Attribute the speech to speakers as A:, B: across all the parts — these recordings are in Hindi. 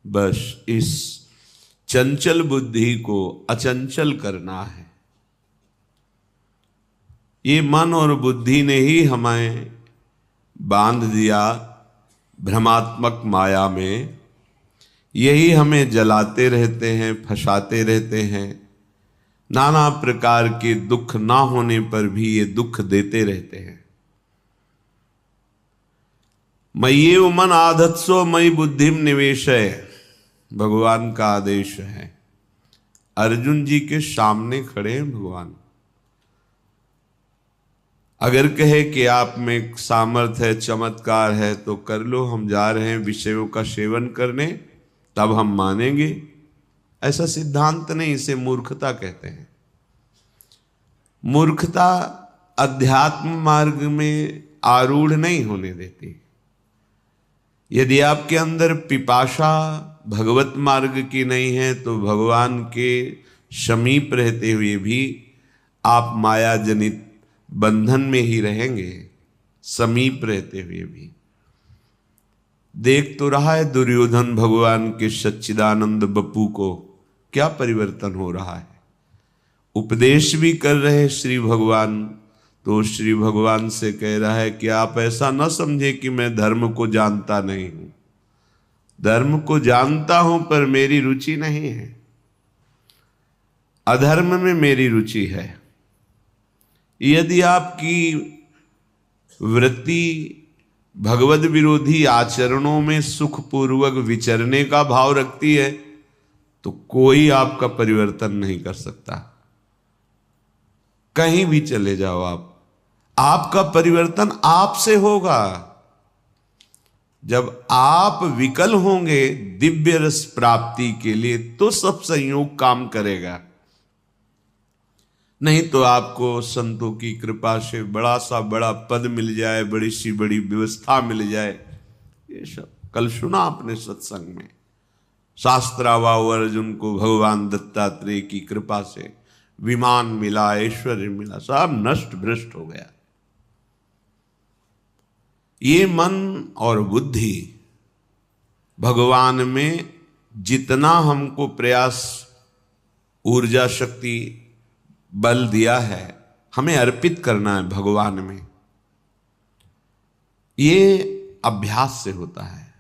A: बस इस चंचल बुद्धि को अचंचल करना है। ये मन और बुद्धि ने ही हमें बांध दिया भ्रमात्मक माया में। यही हमें जलाते रहते हैं, फंसाते रहते हैं। नाना प्रकार के दुख ना होने पर भी ये दुख देते रहते हैं। मय्येव मन आधत्सो मयि बुद्धिम निवेशय, भगवान का आदेश है। अर्जुन जी के सामने खड़े हैं भगवान। अगर कहे कि आप में सामर्थ्य है, चमत्कार है, तो कर लो, हम जा रहे हैं विषयों का सेवन करने, तब हम मानेंगे। ऐसा सिद्धांत नहीं, इसे मूर्खता कहते हैं। मूर्खता अध्यात्म मार्ग में आरूढ़ नहीं होने देती। यदि आपके अंदर पिपाशा भगवत मार्ग की नहीं है तो भगवान के समीप रहते हुए भी आप माया जनित बंधन में ही रहेंगे, समीप रहते हुए भी। देख तो रहा है दुर्योधन भगवान के सच्चिदानंद बप्पू को क्या परिवर्तन हो रहा है। उपदेश भी कर रहे श्री भगवान, तो श्री भगवान से कह रहा है कि आप ऐसा न समझे कि मैं धर्म को जानता नहीं हूं। धर्म को जानता हूं पर मेरी रुचि नहीं है, अधर्म में मेरी रुचि है। यदि आपकी वृत्ति भगवद विरोधी आचरणों में सुखपूर्वक विचरने का भाव रखती है तो कोई आपका परिवर्तन नहीं कर सकता। कहीं भी चले जाओ आप, आपका परिवर्तन आपसे होगा। जब आप विकल होंगे दिव्य रस प्राप्ति के लिए तो सब संयोग काम करेगा। नहीं तो आपको संतों की कृपा से बड़ा सा बड़ा पद मिल जाए, बड़ी सी बड़ी व्यवस्था मिल जाए, ये सब कल सुना आपने सत्संग में। शास्त्रावाव अर्जुन को भगवान दत्तात्रेय की कृपा से विमान मिला, ऐश्वर्य मिला, सब नष्ट भ्रष्ट हो गया। ये मन और बुद्धि भगवान में जितना हमको प्रयास, ऊर्जा, शक्ति, बल दिया है, हमें अर्पित करना है भगवान में। ये अभ्यास से होता है।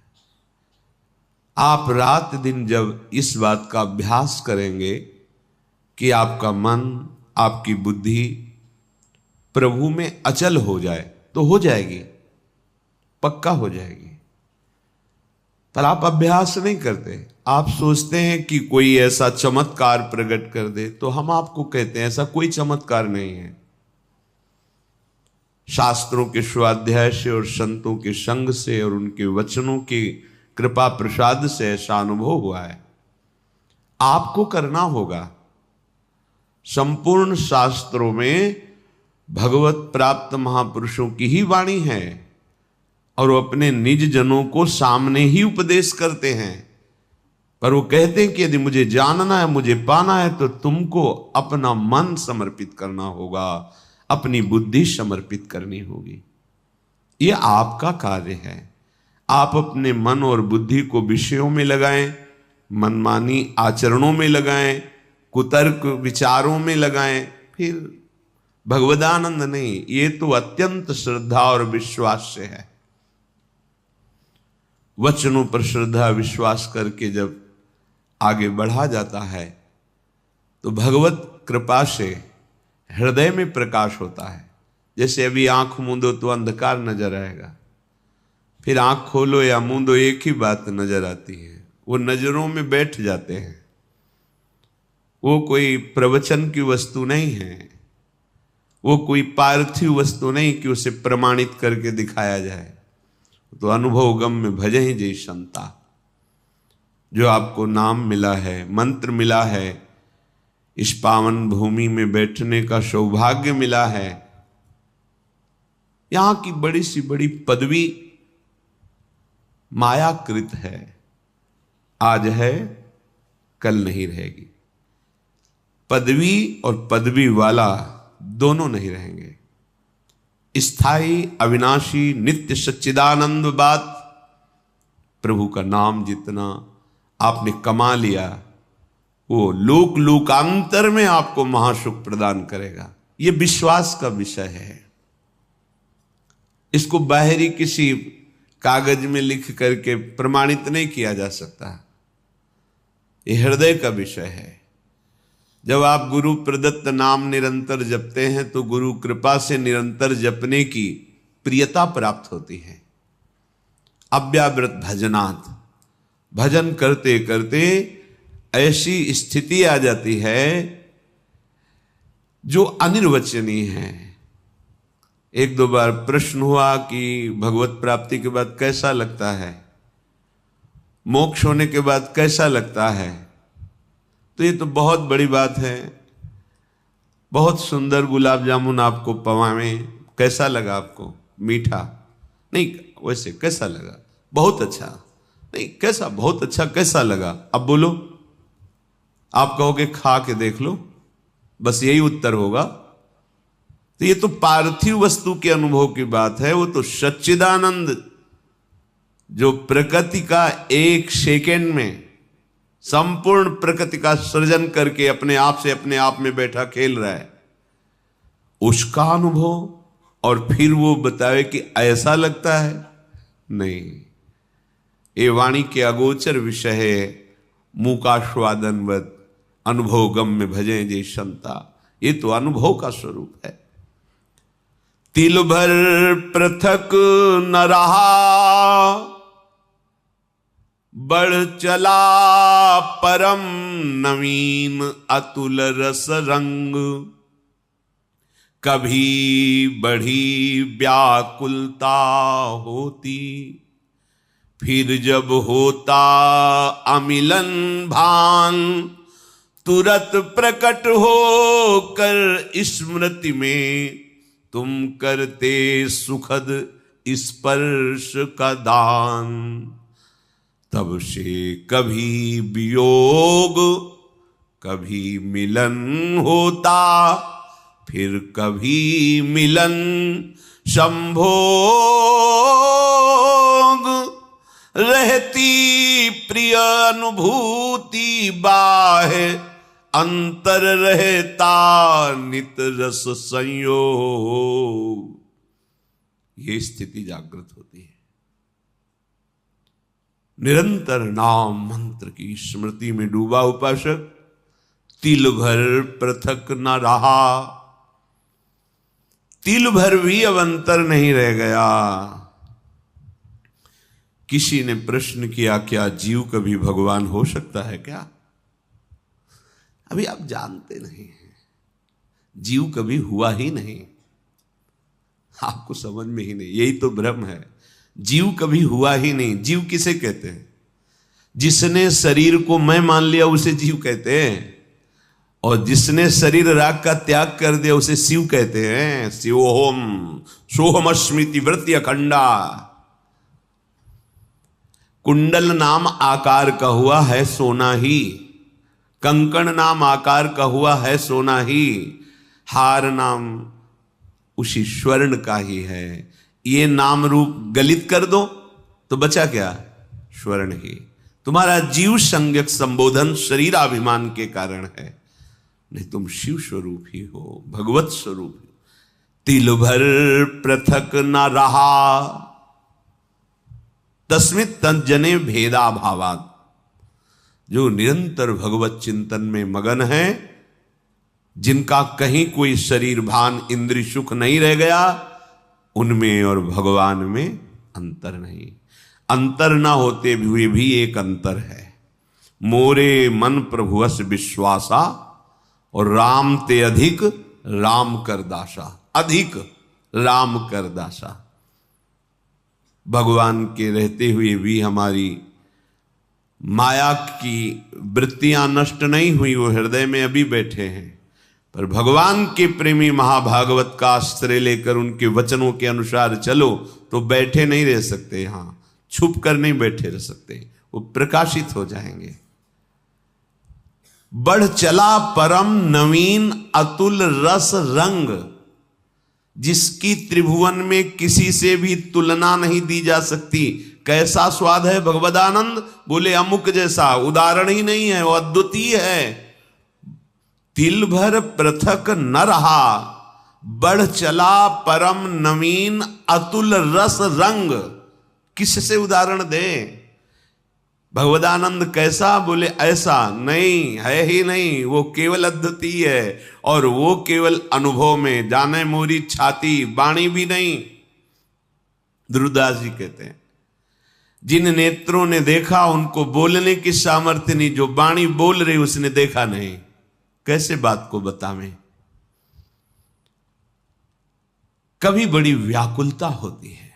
A: आप रात दिन जब इस बात का अभ्यास करेंगे कि आपका मन, आपकी बुद्धि प्रभु में अचल हो जाए, तो हो जाएगी, पक्का हो जाएगी। पर आप अभ्यास नहीं करते। आप सोचते हैं कि कोई ऐसा चमत्कार प्रकट कर दे, तो हम आपको कहते हैं ऐसा कोई चमत्कार नहीं है। शास्त्रों के स्वाध्याय से और संतों के संग से और उनके वचनों की कृपा प्रसाद से ऐसा अनुभव हुआ है। आपको करना होगा। संपूर्ण शास्त्रों में भगवत प्राप्त महापुरुषों की ही वाणी है और वो अपने निज जनों को सामने ही उपदेश करते हैं। पर वो कहते हैं कि यदि मुझे जानना है, मुझे पाना है, तो तुमको अपना मन समर्पित करना होगा, अपनी बुद्धि समर्पित करनी होगी। ये आपका कार्य है। आप अपने मन और बुद्धि को विषयों में लगाएं, मनमानी आचरणों में लगाएं, कुतर्क विचारों में लगाएं, फिर भगवदानंद नहीं। ये तो अत्यंत श्रद्धा और विश्वास से है। वचनों पर श्रद्धा विश्वास करके जब आगे बढ़ा जाता है तो भगवत कृपा से हृदय में प्रकाश होता है। जैसे अभी आंख मूंदो तो अंधकार नजर आएगा, फिर आंख खोलो या मूंदो एक ही बात नजर आती है। वो नजरों में बैठ जाते हैं। वो कोई प्रवचन की वस्तु नहीं है, वो कोई पार्थिव वस्तु नहीं कि उसे प्रमाणित करके दिखाया जाए। तो अनुभव गम में भजे ही जय संता। जो आपको नाम मिला है, मंत्र मिला है, इस पावन भूमि में बैठने का सौभाग्य मिला है, यहां की बड़ी सी बड़ी पदवी मायाकृत है। आज है, कल नहीं रहेगी। पदवी और पदवी वाला दोनों नहीं रहेंगे। स्थायी, अविनाशी, नित्य सच्चिदानंद बात प्रभु का नाम जितना, आपने कमा लिया, वो लोक लोकांतर में आपको महासुख प्रदान करेगा। ये विश्वास का विषय है। इसको बाहरी किसी कागज में लिख करके प्रमाणित नहीं किया जा सकता। ये हृदय का विषय है। जब आप गुरु प्रदत्त नाम निरंतर जपते हैं तो गुरु कृपा से निरंतर जपने की प्रियता प्राप्त होती है। अव्यावृत भजनात्, भजन करते करते ऐसी स्थिति आ जाती है जो अनिर्वचनीय है। एक दो बार प्रश्न हुआ कि भगवत प्राप्ति के बाद कैसा लगता है, मोक्ष होने के बाद कैसा लगता है। तो ये तो बहुत बड़ी बात है। बहुत सुंदर गुलाब जामुन आपको पवावें, कैसा लगा आपको? मीठा नहीं, वैसे कैसा लगा? बहुत अच्छा नहीं, कैसा? बहुत अच्छा कैसा लगा? अब बोलो, आप कहोगे खा के देख लो, बस यही उत्तर होगा। तो ये तो पार्थिव वस्तु के अनुभव की बात है। वो तो सच्चिदानंद जो प्रकृति का एक सेकेंड में संपूर्ण प्रकृति का सृजन करके अपने आप से अपने आप में बैठा खेल रहा है, उसका अनुभव, और फिर वो बतावे कि ऐसा लगता है। नहीं, ये वाणी के अगोचर विषय है। मूकास्वादनवत अनुभव गम में भजे जे संता, ये तो अनुभव का स्वरूप है। तिल भर पृथक न रहा, बढ़ चला परम नवीन अतुल रस रंग। कभी बढ़ी व्याकुलता होती, फिर जब होता अमिलन भान, तुरत प्रकट हो कर स्मृति में तुम करते सुखद स्पर्श का दान। तब से कभी वियोग कभी मिलन होता, फिर कभी मिलन संभोग। रहती प्रिय अनुभूति बाहे, अंतर रहता नित रस संयोग। ये स्थिति जागृत होती है। निरंतर नाम मंत्र की स्मृति में डूबा उपासक तिल भर पृथक न रहा। तिल भर भी अब अंतर नहीं रह गया। किसी ने प्रश्न किया, क्या जीव कभी भगवान हो सकता है क्या? अभी आप जानते नहीं हैं, जीव कभी हुआ ही नहीं, आपको समझ में ही नहीं। यही तो भ्रम है, जीव कभी हुआ ही नहीं। जीव किसे कहते हैं? जिसने शरीर को मैं मान लिया उसे जीव कहते हैं, और जिसने शरीर राग का त्याग कर दिया उसे शिव कहते हैं। शिवोहम सोहम स्मृति वृत्ति अखंडा। कुंडल नाम आकार का हुआ है सोना ही, कंकण नाम आकार का हुआ है सोना ही, हार नाम उसी स्वर्ण का ही है। ये नाम रूप गलित कर दो तो बचा क्या? स्वर्ण ही। तुम्हारा जीव संज्ञक संबोधन शरीराभिमान के कारण है, नहीं तुम शिव स्वरूप ही हो, भगवत स्वरूप ही। तिल भर पृथक न रहा, तस्मित तज्जने भेदा भावात। जो निरंतर भगवत चिंतन में मगन है, जिनका कहीं कोई शरीर भान इंद्रिय सुख नहीं रह गया, उनमें और भगवान में अंतर नहीं। अंतर ना होते हुए भी एक अंतर है। मोरे मन प्रभुवस विश्वासा, और राम ते अधिक राम कर दासा। अधिक राम कर दासा। भगवान के रहते हुए भी हमारी माया की वृत्तियां नष्ट नहीं हुई, वो हृदय में अभी बैठे हैं। पर भगवान के प्रेमी महाभागवत का आश्रय लेकर उनके वचनों के अनुसार चलो तो बैठे नहीं रह सकते, यहां छुप कर नहीं बैठे रह सकते, वो प्रकाशित हो जाएंगे। बढ़ चला परम नवीन अतुल रस रंग, जिसकी त्रिभुवन में किसी से भी तुलना नहीं दी जा सकती, कैसा स्वाद है भगवदानंद? बोले अमुक जैसा, उदाहरण ही नहीं है, वो अद्वितीय है। तिल भर पृथक न रहा, बढ़ चला परम नवीन अतुल रस रंग। किससे उदाहरण दे? भगवदानंद कैसा? बोले ऐसा नहीं है ही नहीं, वो केवल अद्वितीय है, और वो केवल अनुभव में, जाने मोरी छाती वाणी भी नहीं। ध्रुवदास जी कहते हैं जिन नेत्रों ने देखा उनको बोलने की सामर्थ्य नहीं, जो वाणी बोल रही उसने देखा नहीं, कैसे बात को बतावें? कभी बड़ी व्याकुलता होती है,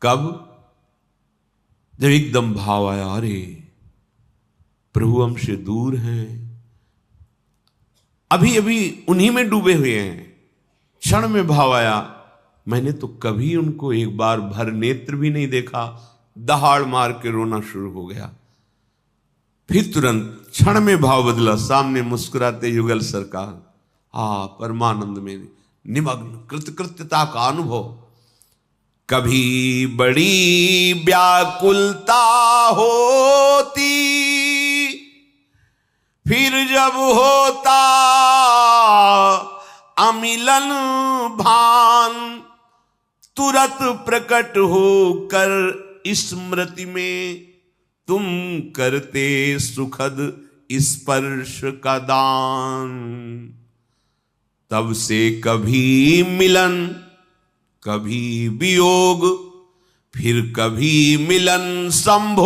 A: कब? जब एकदम भाव आया, अरे प्रभु हमसे दूर हैं, अभी अभी उन्हीं में डूबे हुए हैं। क्षण में भाव आया, मैंने तो कभी उनको एक बार भर नेत्र भी नहीं देखा। दहाड़ मार के रोना शुरू हो गया। फिर तुरंत क्षण में भाव बदला, सामने मुस्कुराते युगल सरकार, परमानंद में निमग्न कृतकृत्यता का अनुभव। कभी बड़ी व्याकुलता होती, फिर जब होता अमिलन भान, तुरत प्रकट होकर स्मृति में तुम करते सुखद स्पर्श का दान। तब से कभी मिलन, कभी वियोग, फिर कभी मिलन संभोग,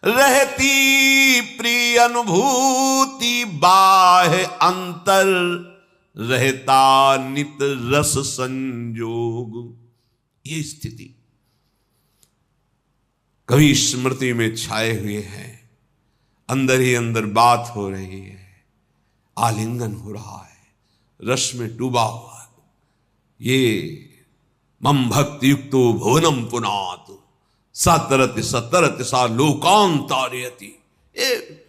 A: रहती प्रिय अनुभूति बाह्य अंतर, रहता नित रस संयोग। ये स्थिति कभी स्मृति में छाए हुए हैं, अंदर ही अंदर बात हो रही है, आलिंगन हो रहा है, रस में डूबा हुआ। ये मम भक्ति युक्तो भुवनम पुनात, सतरति सतरति सा लोकांतारयति। ये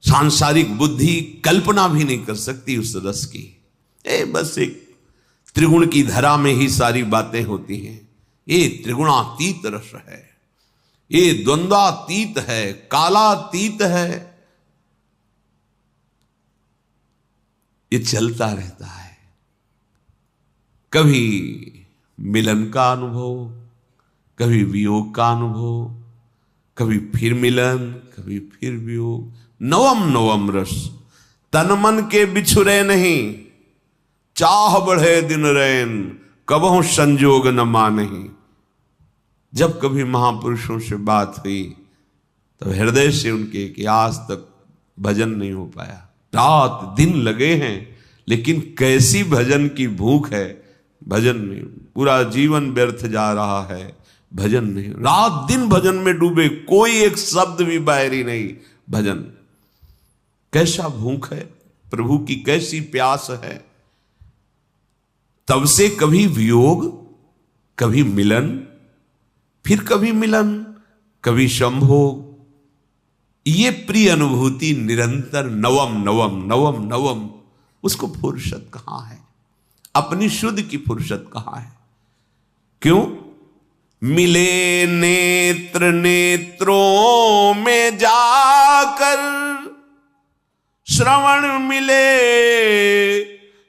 A: सांसारिक बुद्धि कल्पना भी नहीं कर सकती उस रस की। बस एक त्रिगुण की धरा में ही सारी बातें होती हैं। ये त्रिगुणातीत रस है, ये द्वंद्वातीत है, कालातीत है। ये चलता रहता है। कभी मिलन का अनुभव, कभी वियोग का अनुभव, कभी फिर मिलन, कभी फिर वियोग। नवम नवम रस, तन मन के बिछुरे नहीं, चाह बढ़े दिन रैन, कबहु संजोग न मानही। जब कभी महापुरुषों से बात हुई तो हृदय से उनके कि आज तक भजन नहीं हो पाया, रात दिन लगे हैं, लेकिन कैसी भजन की भूख है। भजन में पूरा जीवन व्यर्थ जा रहा है, भजन नहीं, रात दिन भजन में डूबे, कोई एक शब्द भी बाहरी नहीं। भजन कैसा भूख है, प्रभु की कैसी प्यास है। तब से कभी वियोग, कभी मिलन, फिर कभी मिलन, कभी संभोग। ये प्रिय अनुभूति निरंतर नवम नवम नवम नवम। उसको फुर्सत कहां है? अपनी शुद्ध की फुर्सत कहां है? क्यों? मिले नेत्र नेत्रों में जाकर, श्रवण मिले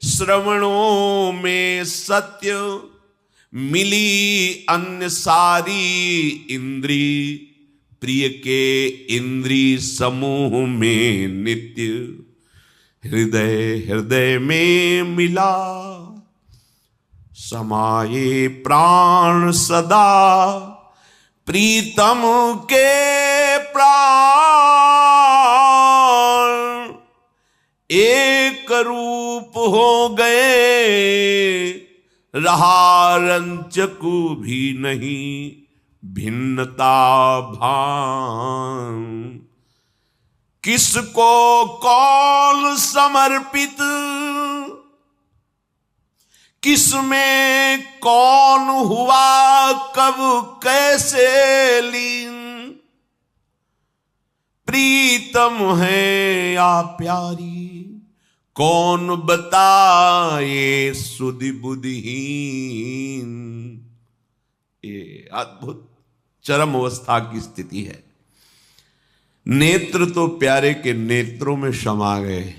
A: श्रवणों में सत्य, मिली अन्य सारी इंद्री, प्रिय के इंद्री समूह में नित्य। हृदय हृदय में मिला, समाये प्राण सदा, प्रीतम के प्राण एक रूप हो गए, रहा रंचकु भी नहीं भिन्नता भान। किसको कौन समर्पित, किसमें कौन हुआ कब कैसे लीन, प्रीतम है या प्यारी कौन बताए सुधि बुद्धिहीन। ये अद्भुत चरम अवस्था की स्थिति है। नेत्र तो प्यारे के नेत्रों में समा गए,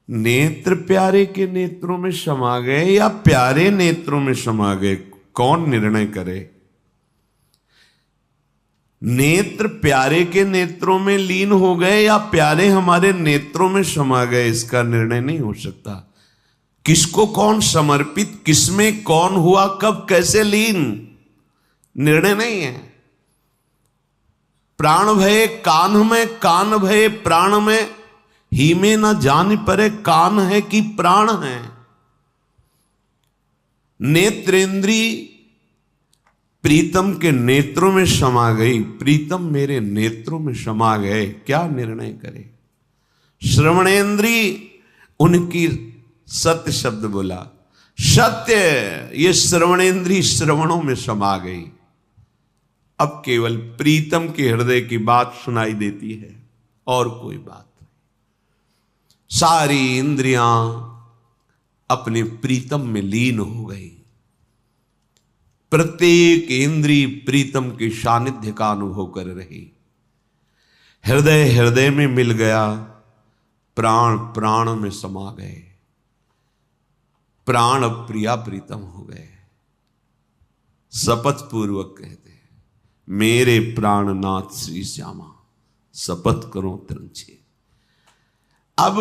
A: नेत्र प्यारे के नेत्रों में समा गए या प्यारे नेत्रों में समा गए, कौन निर्णय करे। नेत्र प्यारे के नेत्रों में लीन हो गए या प्यारे हमारे नेत्रों में समा गए, इसका निर्णय नहीं हो सकता। किसको कौन समर्पित, किसमें कौन हुआ, कब कैसे लीन, निर्णय नहीं है। प्राण भये कान में, कान भये प्राण में, ही में न जान परे कान है कि प्राण है। नेत्रेंद्री प्रीतम के नेत्रों में समा गई, प्रीतम मेरे नेत्रों में समा गए, क्या निर्णय करे। श्रवणेंद्री उनकी सत्य शब्द बोला, सत्य, ये श्रवणेंद्री श्रवणों में समा गई। अब केवल प्रीतम के हृदय की बात सुनाई देती है और कोई बात नहीं। सारी इंद्रियां अपने प्रीतम में लीन हो गई। प्रत्येक इंद्री प्रीतम के सानिध्य का अनुभव कर रही। हृदय हृदय में मिल गया, प्राण प्राण में समा गए, प्राण प्रिया प्रीतम हो गए। शपथ पूर्वक कहते हैं, मेरे प्राणनाथ श्री श्यामा शपथ करो तिरछे। अब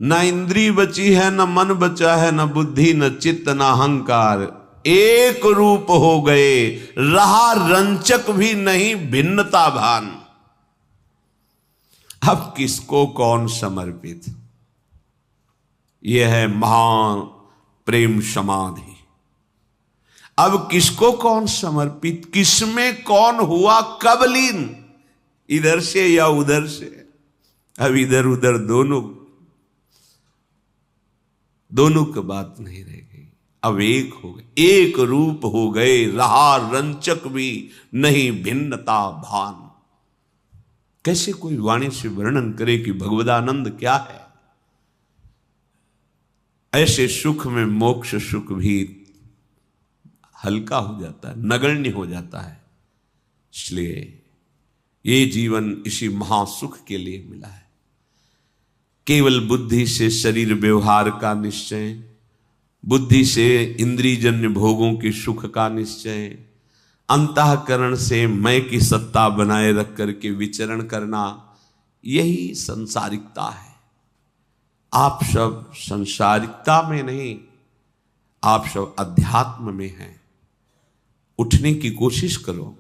A: न इंद्री बची है, न मन बचा है, न बुद्धि, न चित्त, न अहंकार, एक रूप हो गए, रहा रंचक भी नहीं भिन्नता भान। अब किसको कौन समर्पित, यह है महान प्रेम समाधि। अब किसको कौन समर्पित, किसमें कौन हुआ, कब लीन, इधर से या उधर से। अब इधर उधर दोनों की बात नहीं रह गई, अब एक हो गए, एक रूप हो गए, रहा रंचक भी नहीं भिन्नता भान। कैसे कोई वाणी से वर्णन करे कि भगवदानंद क्या है। ऐसे सुख में मोक्ष सुख भी हल्का हो जाता है, नगण्य हो जाता है। इसलिए ये जीवन इसी महासुख के लिए मिला है। केवल बुद्धि से शरीर व्यवहार का निश्चय, बुद्धि से इंद्रियजन्य भोगों के सुख का निश्चय, अंतःकरण से मैं की सत्ता बनाए रख करके विचरण करना, यही संसारिकता है। आप सब संसारिकता में नहीं, आप सब अध्यात्म में हैं। उठने की कोशिश करो।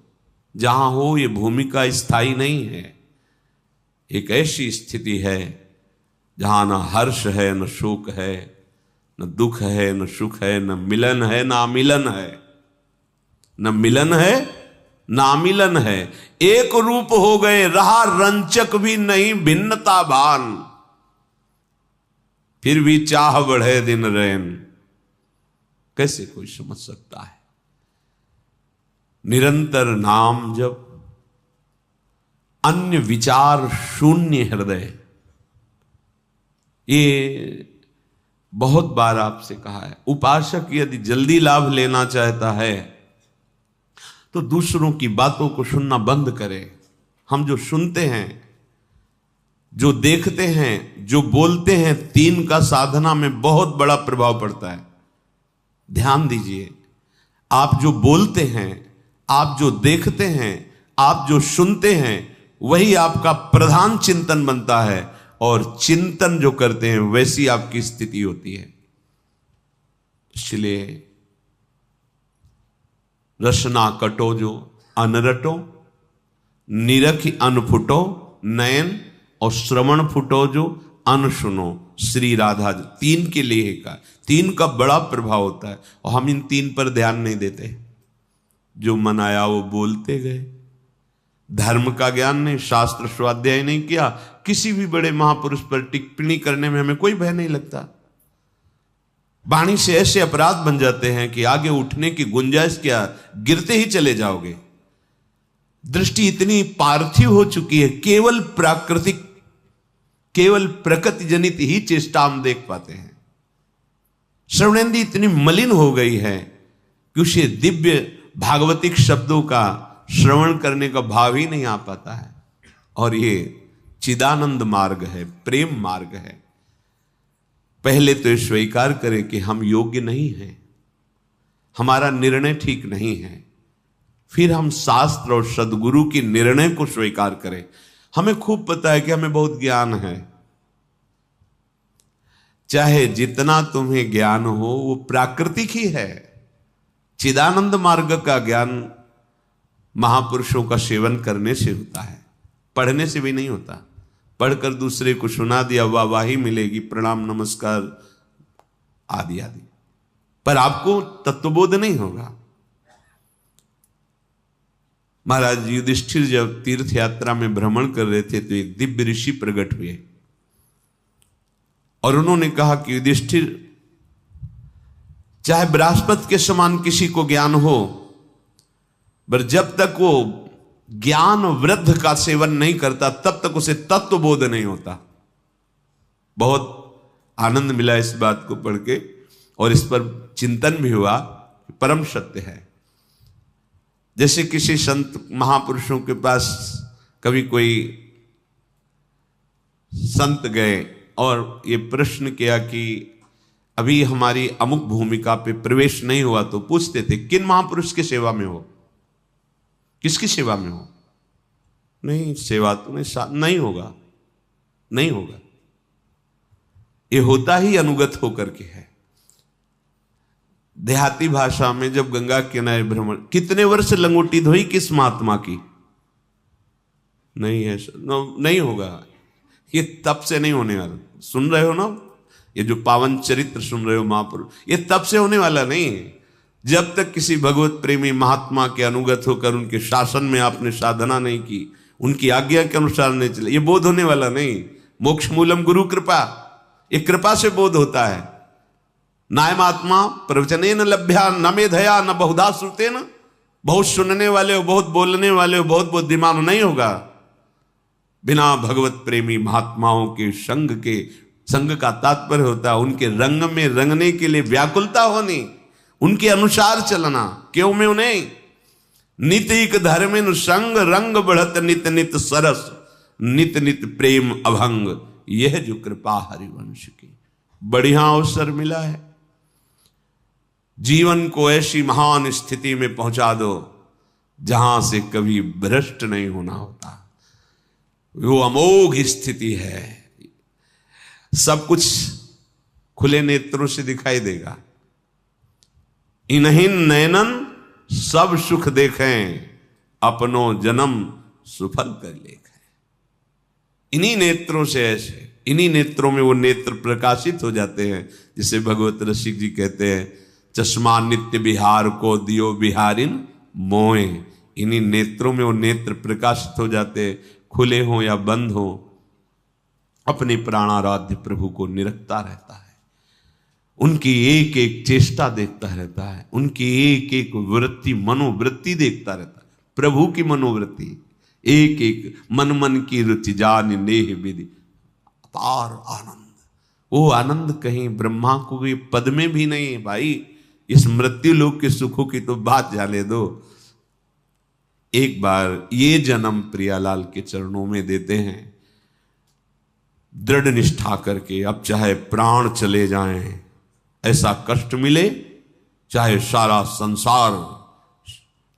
A: जहां हो, ये भूमिका स्थायी नहीं है। एक ऐसी स्थिति है जहां न हर्ष है, न शोक है, न दुख है, न सुख है, न मिलन है, न अमिलन है। न मिलन है, न अमिलन है। एक रूप हो गए, रहा रंचक भी नहीं भिन्नता भान। फिर भी चाह बढ़े दिन रैन। कैसे कोई समझ सकता है। निरंतर नाम जप, अन्य विचार शून्य हृदय। ये बहुत बार आपसे कहा है, उपासक यदि जल्दी लाभ लेना चाहता है तो दूसरों की बातों को सुनना बंद करे। हम जो सुनते हैं, जो देखते हैं, जो बोलते हैं, तीन का साधना में बहुत बड़ा प्रभाव पड़ता है। ध्यान दीजिए, आप जो बोलते हैं, आप जो देखते हैं, आप जो सुनते हैं, वही आपका प्रधान चिंतन बनता है। और चिंतन जो करते हैं वैसी आपकी स्थिति होती है। इसलिए रसना कटो जो अनरटो, निरखि अनफुटो नयन, और श्रवण फुटो जो अनसुनो। श्री राधा जी तीन के लिए का, तीन का बड़ा प्रभाव होता है और हम इन तीन पर ध्यान नहीं देते। जो मन आया वो बोलते गए। धर्म का ज्ञान नहीं, शास्त्र स्वाध्याय नहीं किया, किसी भी बड़े महापुरुष पर टिप्पणी करने में हमें कोई भय नहीं लगता। वाणी से ऐसे अपराध बन जाते हैं कि आगे उठने की गुंजाइश क्या, गिरते ही चले जाओगे। दृष्टि इतनी पार्थिव हो चुकी है, केवल प्राकृतिक, केवल प्रकृति जनित ही चेष्टा हम देख पाते हैं। श्रवणेंद्रिय इतनी मलिन हो गई है कि उसे दिव्य भागवतिक शब्दों का श्रवण करने का भाव ही नहीं आ पाता है। और ये चिदानंद मार्ग है, प्रेम मार्ग है। पहले तो ये स्वीकार करें कि हम योग्य नहीं हैं, हमारा निर्णय ठीक नहीं है, फिर हम शास्त्र और सदगुरु की निर्णय को स्वीकार करें। हमें खूब पता है कि हमें बहुत ज्ञान है, चाहे जितना तुम्हें ज्ञान हो वो प्राकृतिक ही है। चिदानंद मार्ग का ज्ञान महापुरुषों का सेवन करने से होता है, पढ़ने से भी नहीं होता। पढ़कर दूसरे को सुना दिया, वाहवाही मिलेगी, प्रणाम नमस्कार आदि आदि, पर आपको तत्वबोध नहीं होगा। महाराज युधिष्ठिर जब तीर्थ यात्रा में भ्रमण कर रहे थे तो एक दिव्य ऋषि प्रकट हुए और उन्होंने कहा कि युधिष्ठिर, चाहे बृहस्पति के समान किसी को ज्ञान हो, पर जब तक वो ज्ञान वृद्ध का सेवन नहीं करता तब तक उसे तत्वबोध नहीं होता। बहुत आनंद मिला इस बात को पढ़ के और इस पर चिंतन भी हुआ, परम सत्य है। जैसे किसी संत महापुरुषों के पास कभी कोई संत गए और ये प्रश्न किया कि अभी हमारी अमुक भूमिका पे प्रवेश नहीं हुआ, तो पूछते थे किन महापुरुष की सेवा में हो, किसकी सेवा में हो? नहीं, सेवा तो नहीं होगा, नहीं होगा। ये होता ही अनुगत होकर के है। देहाती भाषा में जब गंगा किनारे भ्रमण, कितने वर्ष लंगोटी धोई किस महात्मा की? नहीं है, नहीं होगा। ये तब से नहीं होने वाला। सुन रहे हो ना, ये जो पावन चरित्र सुन रहे हो महापुरुष, ये तब से होने वाला नहीं है। जब तक किसी भगवत प्रेमी महात्मा के अनुगत होकर उनके शासन में आपने साधना नहीं की, उनकी आज्ञा के अनुसार नहीं चले, ये बोध होने वाला नहीं। मोक्ष मूलम गुरु कृपा, ये कृपा से बोध होता है। नायमात्मा प्रवचने न लभ्या न मेधया न बहुधा श्रुते न, बहुत सुनने वाले हो, बहुत बोलने वाले हो, बहुत बुद्धिमान नहीं होगा। बिना भगवत प्रेमी महात्माओं के संग का तात्पर्य होता है उनके रंग में रंगने के लिए व्याकुलता होनी, उनके अनुसार चलना। क्यों में उन्हें नित एक धर्मिन संग रंग बढ़त नित नित सरस नित नित प्रेम अभंग, यह जो कृपा हरिवंश की। बढ़िया अवसर मिला है, जीवन को ऐसी महान स्थिति में पहुंचा दो जहां से कभी भ्रष्ट नहीं होना होता। वो अमोघ स्थिति है, सब कुछ खुले नेत्रों से दिखाई देगा। इन्हीं नैनन सब सुख देखें, अपनो जन्म सुफल कर लेखें। इन्हीं नेत्रों से, ऐसे इन्हीं नेत्रों में वो नेत्र प्रकाशित हो जाते हैं, जिसे भगवत रसिक जी कहते हैं, चश्मा नित्य बिहार को दियो बिहारिन मोए। इन्हीं नेत्रों में वो नेत्र प्रकाशित हो जाते, खुले हो या बंद हो, अपने प्राणाराध्य प्रभु को निरखता रहता है, उनकी एक एक चेष्टा देखता रहता है, उनकी एक एक वृत्ति मनोवृत्ति देखता रहता है। प्रभु की मनोवृत्ति, एक एक मन मन की रुचि जान नेह विधि, अपार आनंद। वो आनंद कहीं ब्रह्मा को भी पद में भी नहीं है भाई। इस मृत्यु लोक के सुखों की तो बात जाने दो। एक बार ये जन्म प्रियालाल के चरणों में देते हैं, दृढ़ निष्ठा करके। अब चाहे प्राण चले जाएं, ऐसा कष्ट मिले, चाहे सारा संसार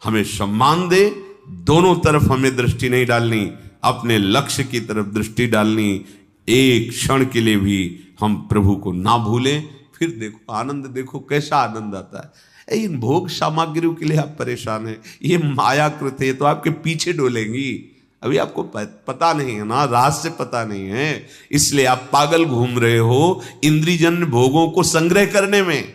A: हमें सम्मान दे, दोनों तरफ हमें दृष्टि नहीं डालनी, अपने लक्ष्य की तरफ दृष्टि डालनी। एक क्षण के लिए भी हम प्रभु को ना भूलें। फिर देखो आनंद, देखो कैसा आनंद आता है। इन भोग सामग्रियों के लिए आप परेशान हैं, ये मायाकृत है, तो आपके पीछे डोलेंगी। अभी आपको पता नहीं है ना, रहस्य पता नहीं है, इसलिए आप पागल घूम रहे हो इंद्रियजन्य भोगों को संग्रह करने में।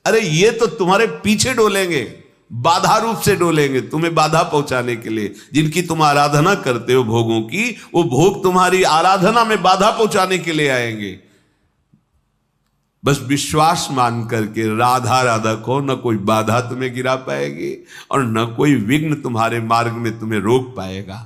A: अरे ये तो तुम्हारे पीछे डोलेंगे, बाधा रूप से डोलेंगे, तुम्हें बाधा पहुंचाने के लिए। जिनकी तुम आराधना करते हो भोगों की, वो भोग तुम्हारी आराधना में बाधा पहुंचाने के लिए आएंगे। बस विश्वास मान करके राधा राधा को, न कोई बाधा तुम्हें गिरा पाएगी और न कोई विघ्न तुम्हारे मार्ग में तुम्हें रोक पाएगा।